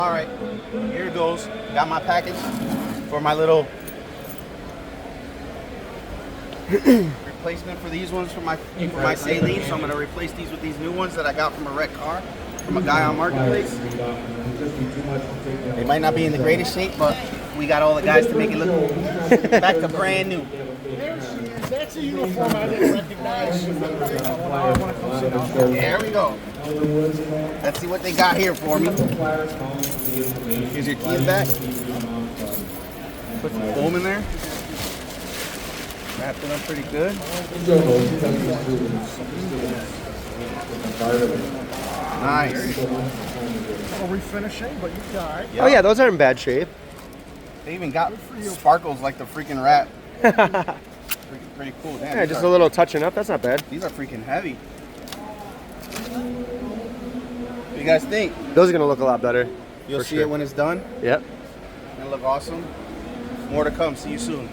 All right, here it goes. Got my package for my little replacement for these ones for my saline. So I'm gonna replace these with these new ones that I got from a wrecked car from a guy on Marketplace. They might not be in the greatest shape, but we got all the guys to make it look back to brand new. That's a uniform I didn't recognize. There we go. Let's see what they got here for me. Here's your keys back. Put some foam in there. Wrapped it up pretty good. Nice. A refinishing, but you got. Oh yeah, those aren't in bad shape. They even got sparkles like the freaking wrap. Pretty cool. Damn, Yeah, just a little touching up. That's not bad. These are freaking heavy. What do you guys think? Those are gonna look a lot better. You'll see it when it's done. Yep. It'll look awesome. More to come. See you soon.